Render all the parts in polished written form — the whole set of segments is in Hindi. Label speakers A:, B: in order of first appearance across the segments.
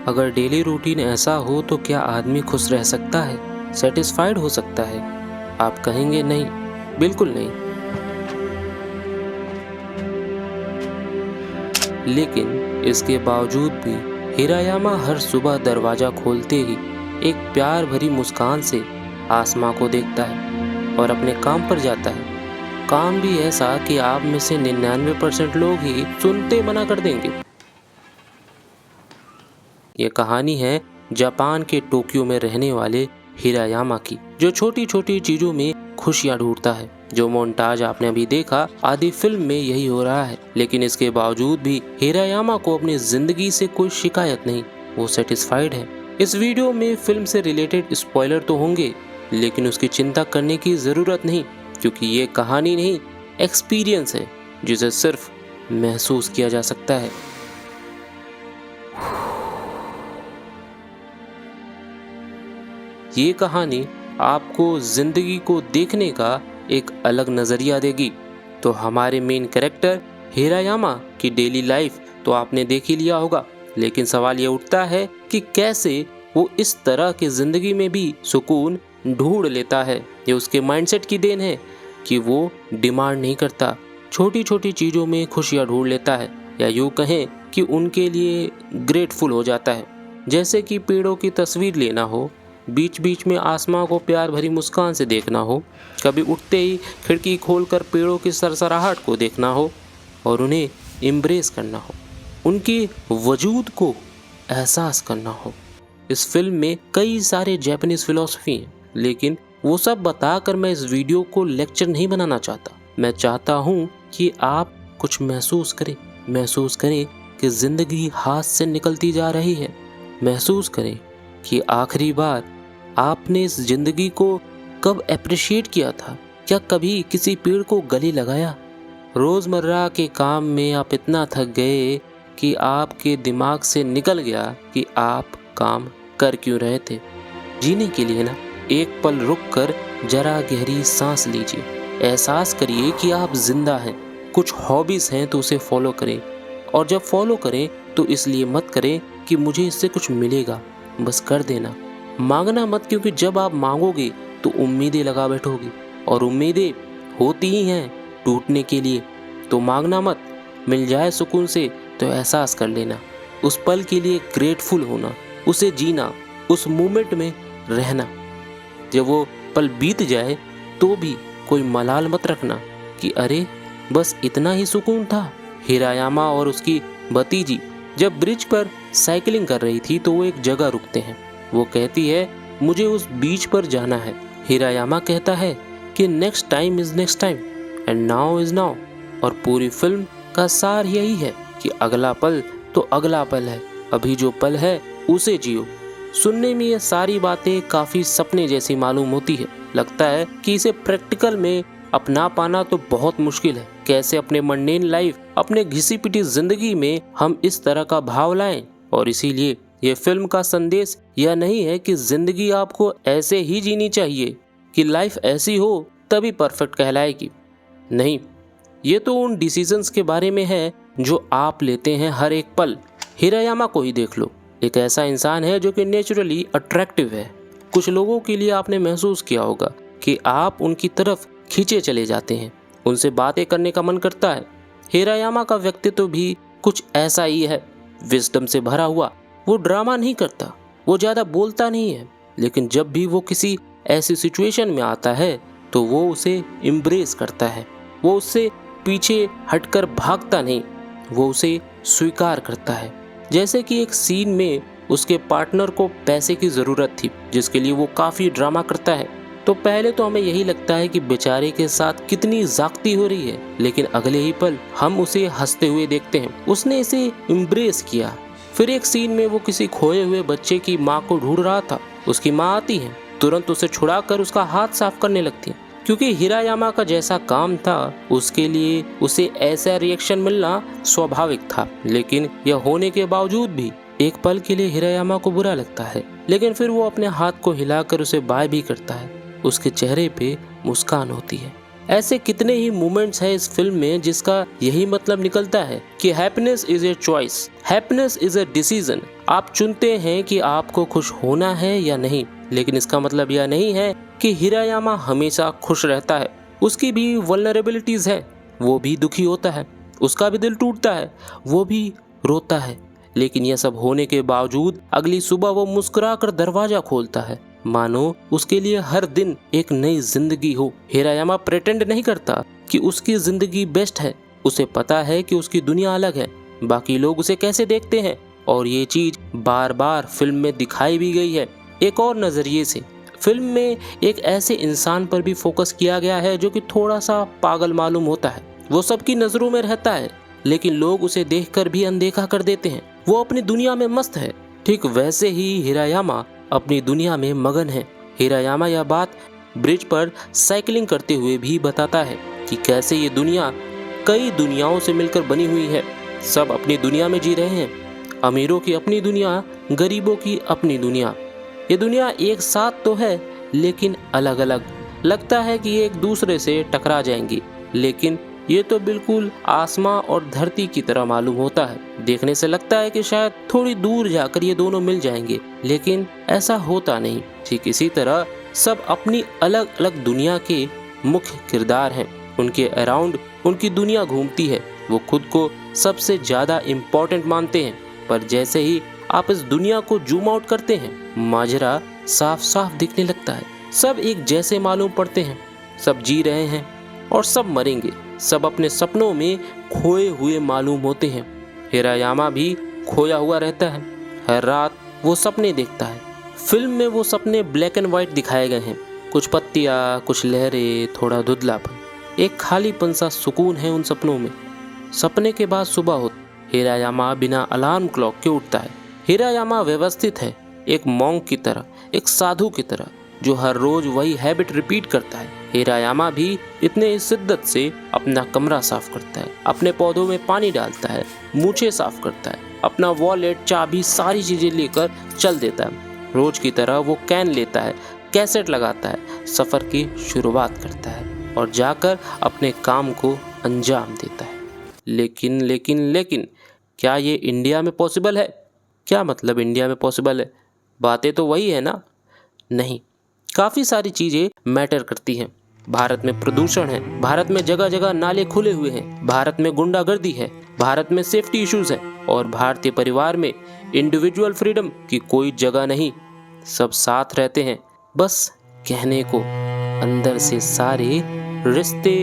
A: अगर डेली रूटीन ऐसा हो तो क्या आदमी खुश रह सकता है, सेटिस्फाइड हो सकता है? आप कहेंगे नहीं, बिल्कुल नहीं। लेकिन इसके बावजूद भी हिरायामा हर सुबह दरवाजा खोलते ही एक प्यार भरी मुस्कान से आसमां को देखता है और अपने काम पर जाता है। काम भी ऐसा कि आप में से 99% लोग ही सुनते मना कर देंगे। ये कहानी है जापान के टोक्यो में रहने वाले हिरायामा की, जो छोटी छोटी चीजों में खुशियां ढूंढता है। जो मोन्टाज आपने अभी देखा, आधी फिल्म में यही हो रहा है। लेकिन इसके बावजूद भी हिरायामा को अपनी जिंदगी से कोई शिकायत नहीं, वो सेटिस्फाइड है। इस वीडियो में फिल्म से रिलेटेड स्पॉइलर तो होंगे, लेकिन उसकी चिंता करने की जरूरत नहीं, क्योंकि ये कहानी नहीं, एक्सपीरियंस है जिसे सिर्फ महसूस किया जा सकता है। ये कहानी आपको जिंदगी को देखने का एक अलग नजरिया देगी। तो हमारे मेन कैरेक्टर हिरायामा की डेली लाइफ तो आपने देख ही लिया होगा, लेकिन सवाल ये उठता है कि कैसे वो इस तरह की जिंदगी में भी सुकून ढूंढ लेता है। ये उसके माइंडसेट की देन है कि वो डिमांड नहीं करता, छोटी छोटी चीज़ों में खुशियाँ ढूंढ लेता है, या यूँ कहें कि उनके लिए ग्रेटफुल हो जाता है। जैसे कि पेड़ों की तस्वीर लेना हो, बीच बीच में आसमां को प्यार भरी मुस्कान से देखना हो, कभी उठते ही खिड़की खोलकर पेड़ों की सरसराहट को देखना हो और उन्हें एम्ब्रेस करना हो, उनके वजूद को एहसास करना हो। इस फिल्म में कई सारे जापानीज फिलॉसफी हैं, लेकिन वो सब बताकर मैं इस वीडियो को लेक्चर नहीं बनाना चाहता। मैं चाहता हूँ कि आप कुछ महसूस करें कि जिंदगी हाथ से निकलती जा रही है। महसूस करें कि आखिरी बार आपने इस जिंदगी को कब अप्रिशिएट किया था। क्या कभी किसी पेड़ को गले लगाया? रोजमर्रा के काम में आप इतना थक गए कि आपके दिमाग से निकल गया कि आप काम कर क्यों रहे थे। जीने के लिए ना एक पल रुक कर जरा गहरी सांस लीजिए, एहसास करिए कि आप जिंदा हैं। कुछ हॉबीज हैं तो उसे फॉलो करें, और जब फॉलो करें तो इसलिए मत करें कि मुझे इससे कुछ मिलेगा, बस कर देना। मांगना मत, क्योंकि जब आप मांगोगे तो उम्मीदें लगा बैठोगे, और उम्मीदें होती ही हैं टूटने के लिए। तो मांगना मत, मिल जाए सुकून से तो एहसास कर लेना। उस पल के लिए ग्रेटफुल होना, उसे जीना, उस मोमेंट में रहना। जब वो पल बीत जाए तो भी कोई मलाल मत रखना कि अरे बस इतना ही सुकून था। हिरायामा और उसकी भतीजी जब ब्रिज पर साइकिलिंग कर रही थी तो वो एक जगह रुकते हैं। वो कहती है मुझे उस बीच पर जाना है। हिरायामा कहता है कि next time is next time and now is now. और पूरी फिल्म का सार यही है कि अगला पल तो अगला पल है, अभी जो पल है उसे जियो। सुनने में ये सारी बातें काफी सपने जैसी मालूम होती है। लगता है कि इसे प्रैक्टिकल में अपना पाना तो बहुत मुश्किल है। कैसे अपने मंडेन लाइफ, अपने घिसी पिटी जिंदगी में हम इस तरह का भाव लाएं। और इसीलिए ये फिल्म का संदेश यह नहीं है कि जिंदगी आपको ऐसे ही जीनी चाहिए, कि लाइफ ऐसी हो तभी परफेक्ट कहलाएगी। नहीं, ये तो उन डिसीजंस के बारे में है जो आप लेते हैं हर एक पल। हिरायामा को ही देख लो, एक ऐसा इंसान है जो कि नेचुरली अट्रैक्टिव है। कुछ लोगों के लिए आपने महसूस किया होगा कि आप उनकी तरफ खींचे चले जाते हैं, उनसे बातें करने का मन करता है। हिरायामा का व्यक्तित्व भी कुछ ऐसा ही है, विजडम से भरा हुआ। वो ड्रामा नहीं करता, वो ज़्यादा बोलता नहीं है, लेकिन जब भी वो किसी ऐसी सिचुएशन में आता है तो वो उसे एम्ब्रेस करता है। वो उससे पीछे हटकर भागता नहीं, वो उसे स्वीकार करता है। जैसे कि एक सीन में उसके पार्टनर को पैसे की ज़रूरत थी, जिसके लिए वो काफ़ी ड्रामा करता है। तो पहले तो हमें यही लगता है कि बेचारे के साथ कितनी जागती हो रही है, लेकिन अगले ही पल हम उसे हंसते हुए देखते हैं। उसने इसे एम्ब्रेस किया। फिर एक सीन में वो किसी खोए हुए बच्चे की माँ को ढूंढ रहा था। उसकी माँ आती है, तुरंत उसे छुड़ाकर उसका हाथ साफ करने लगती है, क्योंकि हिरायामा का जैसा काम था उसके लिए उसे ऐसा रिएक्शन मिलना स्वाभाविक था। लेकिन यह होने के बावजूद भी एक पल के लिए हिरायामा को बुरा लगता है, लेकिन फिर वो अपने हाथ को हिलाकर उसे बाय भी करता है। उसके चेहरे पे मुस्कान होती है। ऐसे कितने ही मोमेंट्स हैं इस फिल्म में जिसका यही मतलब निकलता है कि happiness is a choice, happiness is a decision. आप चुनते हैं कि आपको खुश होना है या नहीं, लेकिन इसका मतलब यह नहीं है कि हिरायामा हमेशा खुश रहता है। उसकी भी वल्नरेबिलिटीज है, वो भी दुखी होता है, उसका भी दिल टूटता है, वो भी रोता है। लेकिन यह सब होने के बावजूद अगली सुबह वो मुस्कुराकर दरवाजा खोलता है, मानो उसके लिए हर दिन एक नई जिंदगी हो। हिरायामा प्रेटेंड नहीं करता कि उसकी जिंदगी बेस्ट है। उसे पता है कि उसकी दुनिया अलग है, बाकी लोग उसे कैसे देखते हैं, और ये चीज बार बार फिल्म में दिखाई भी गई है। एक और नजरिए से फिल्म में एक ऐसे इंसान पर भी फोकस किया गया है जो कि थोड़ा सा पागल मालूम होता है। वो सबकी नजरों में रहता है, लेकिन लोग उसे देखकर भी अनदेखा कर देते हैं। वो अपनी दुनिया में मस्त है। ठीक वैसे ही हिरायामा अपनी दुनिया में मगन है। हिरायामा यह बात ब्रिज पर साइकिलिंग करते हुए भी बताता है कि कैसे ये दुनिया कई दुनियाओं से मिलकर बनी हुई है। सब अपनी दुनिया में जी रहे हैं, अमीरों की अपनी दुनिया, गरीबों की अपनी दुनिया। ये दुनिया एक साथ तो है, लेकिन अलग अलग। लगता है कि ये एक दूसरे से टकरा जाएंगी, लेकिन ये तो बिल्कुल आसमां और धरती की तरह मालूम होता है। देखने से लगता है कि शायद थोड़ी दूर जाकर ये दोनों मिल जाएंगे, लेकिन ऐसा होता नहीं। ठीक इसी तरह सब अपनी अलग अलग दुनिया के मुख्य किरदार हैं। उनके अराउंड उनकी दुनिया घूमती है। वो खुद को सबसे ज्यादा इम्पोर्टेंट मानते हैं, पर जैसे ही आप इस दुनिया को जूम आउट करते हैं, माजरा साफ साफ दिखने लगता है। सब एक जैसे मालूम पड़ते हैं, सब जी रहे हैं और सब मरेंगे। सब अपने सपनों में खोए हुए मालूम होते हैं। हिरायामा भी खोया हुआ रहता है। हर रात वो सपने देखता है। फिल्म में वो सपने ब्लैक एंड व्हाइट दिखाए गए हैं। कुछ पत्तियाँ, कुछ लहरें, थोड़ा धुंधलापन, एक खालीपन सा सुकून है उन सपनों में। सपने के बाद सुबह होती। हिरायामा बिना अलार्म क्लॉक के उठता है। हिरायामा व्यवस्थित है, एक मॉन्क की तरह, एक साधु की तरह, जो हर रोज वही हैबिट रिपीट करता है। हिरायामा भी इतने शिद्दत से अपना कमरा साफ करता है, अपने पौधों में पानी डालता है, मूछें साफ करता है, अपना वॉलेट, चाबी, सारी चीजें लेकर चल देता है। रोज की तरह वो कैन लेता है, कैसेट लगाता है, सफर की शुरुआत करता है और जाकर अपने काम को अंजाम देता है। लेकिन लेकिन लेकिन क्या ये इंडिया में पॉसिबल है? क्या मतलब इंडिया में पॉसिबल है? बातें तो वही है ना? नहीं, काफ़ी सारी चीज़ें मैटर करती हैं। भारत में प्रदूषण है, भारत में जगह जगह नाले खुले हुए हैं, भारत में गुंडागर्दी है, भारत में सेफ्टी इश्यूज है, और भारतीय परिवार में इंडिविजुअल फ्रीडम की कोई जगह नहीं। सब साथ रहते हैं, बस कहने को। अंदर से सारे रिश्ते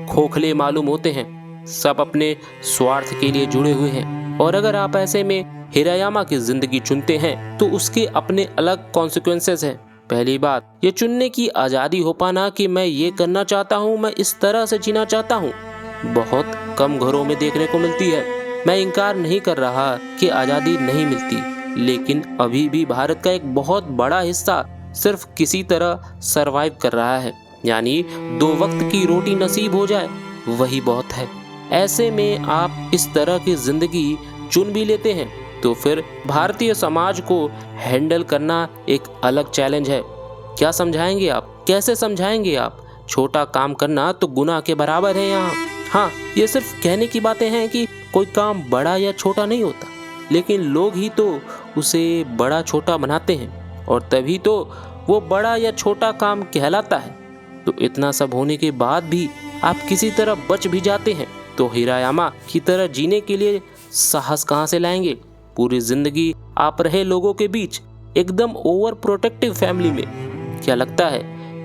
A: खोखले मालूम होते हैं। सब अपने स्वार्थ के लिए जुड़े हुए हैं, और अगर आप ऐसे में हिरायामा की जिंदगी चुनते हैं तो उसके अपने अलग कॉन्सिक्वेंसेस हैं। पहली बात, ये चुनने की आज़ादी हो पाना कि मैं ये करना चाहता हूँ, मैं इस तरह से जीना चाहता हूँ, बहुत कम घरों में देखने को मिलती है। मैं इनकार नहीं कर रहा कि आज़ादी नहीं मिलती, लेकिन अभी भी भारत का एक बहुत बड़ा हिस्सा सिर्फ किसी तरह सरवाइव कर रहा है। यानी 2 वक्त की रोटी नसीब हो जाए, वही बहुत है। ऐसे में आप इस तरह की जिंदगी चुन भी लेते हैं तो फिर भारतीय समाज को हैंडल करना एक अलग चैलेंज है। क्या समझाएंगे आप? कैसे समझाएंगे आप? छोटा काम करना तो गुनाह के बराबर है यहाँ। हाँ, ये सिर्फ कहने की बातें हैं कि कोई काम बड़ा या छोटा नहीं होता, लेकिन लोग ही तो उसे बड़ा छोटा बनाते हैं, और तभी तो वो बड़ा या छोटा काम कहलाता है। तो इतना सब होने के बाद भी आप किसी तरह बच भी जाते हैं, तो हिरायामा की तरह जीने के लिए साहस कहाँ से लाएंगे? पूरी जिंदगी आप रहे लोगों के बीच, एकदम ओवर प्रोटेक्टिव फैमिली में। क्या लगता है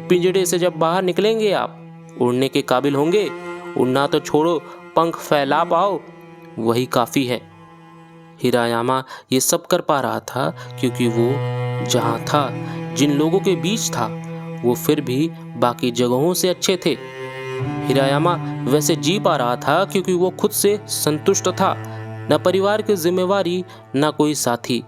A: पिंजड़े से जब बाहर निकलेंगे आप उड़ने के काबिल होंगे? उड़ना तो छोड़ो, पंख फैला पाओ, वही काफ़ी है। हिरायामा ये सब कर पा रहा था क्योंकि वो जहाँ था, जिन लोगों के बीच था, वो फिर भी बाकी जगहों से अच्छे थे। हिरायामा वैसे जी पा रहा था क्योंकि वो खुद से संतुष्ट था। न परिवार की जिम्मेवारी, न कोई साथी।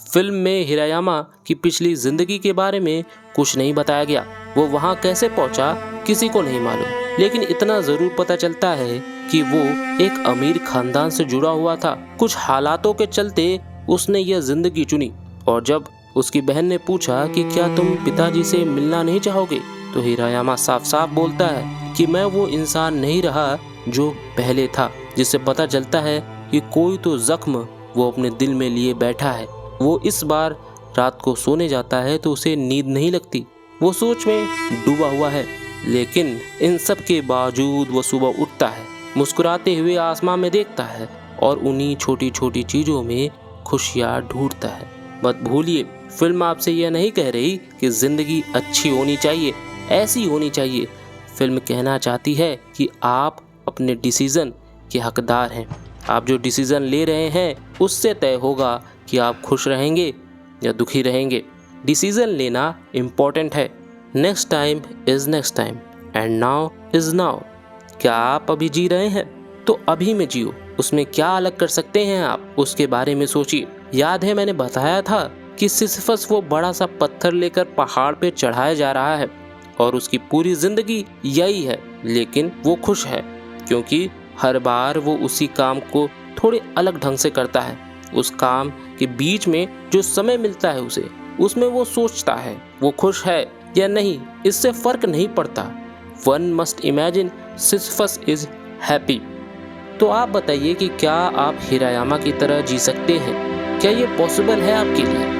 A: फिल्म में हिरायामा की पिछली जिंदगी के बारे में कुछ नहीं बताया गया। वो वहाँ कैसे पहुँचा किसी को नहीं मालूम, लेकिन इतना जरूर पता चलता है कि वो एक अमीर खानदान से जुड़ा हुआ था। कुछ हालातों के चलते उसने यह जिंदगी चुनी, और जब उसकी बहन ने पूछा कि क्या तुम पिताजी से मिलना नहीं चाहोगे, तो हिरायामा साफ साफ बोलता है कि मैं वो इंसान नहीं रहा जो पहले था, जिससे पता चलता है कि कोई तो जख्म वो अपने दिल में लिए बैठा है। वो इस बार रात को सोने जाता है तो उसे नींद नहीं लगती, वो सोच में डूबा हुआ है। लेकिन इन सब के बावजूद वो सुबह उठता है, मुस्कुराते हुए आसमान में देखता है और उन्हीं छोटी छोटी चीज़ों में खुशियाँ ढूंढता है। मत भूलिए, फिल्म आपसे यह नहीं कह रही कि ज़िंदगी अच्छी होनी चाहिए, ऐसी होनी चाहिए। फिल्म कहना चाहती है कि आप अपने डिसीज़न के हकदार हैं। आप जो डिसीज़न ले रहे हैं उससे तय होगा कि आप खुश रहेंगे या दुखी रहेंगे। डिसीज़न लेना इम्पॉर्टेंट है। Next time is next time and now is now. क्या आप अभी जी रहे हैं तो अभी में जियो। उसमें क्या अलग कर सकते हैं आप, उसके बारे में सोचिए। याद है मैंने बताया था कि सिसिफस वो बड़ा सा पत्थर लेकर पहाड़ पे चढ़ाया जा रहा है और उसकी पूरी जिंदगी यही है, लेकिन वो खुश है क्योंकि हर बार वो उसी काम को थोड़े अलग ढंग से करता है। उस काम के बीच में जो समय मिलता है उसे, उसमें वो सोचता है वो खुश है या नहीं, इससे फर्क नहीं पड़ता। One must imagine Sisyphus is happy. तो आप बताइए कि क्या आप हिरायामा की तरह जी सकते हैं? क्या ये पॉसिबल है आपके लिए?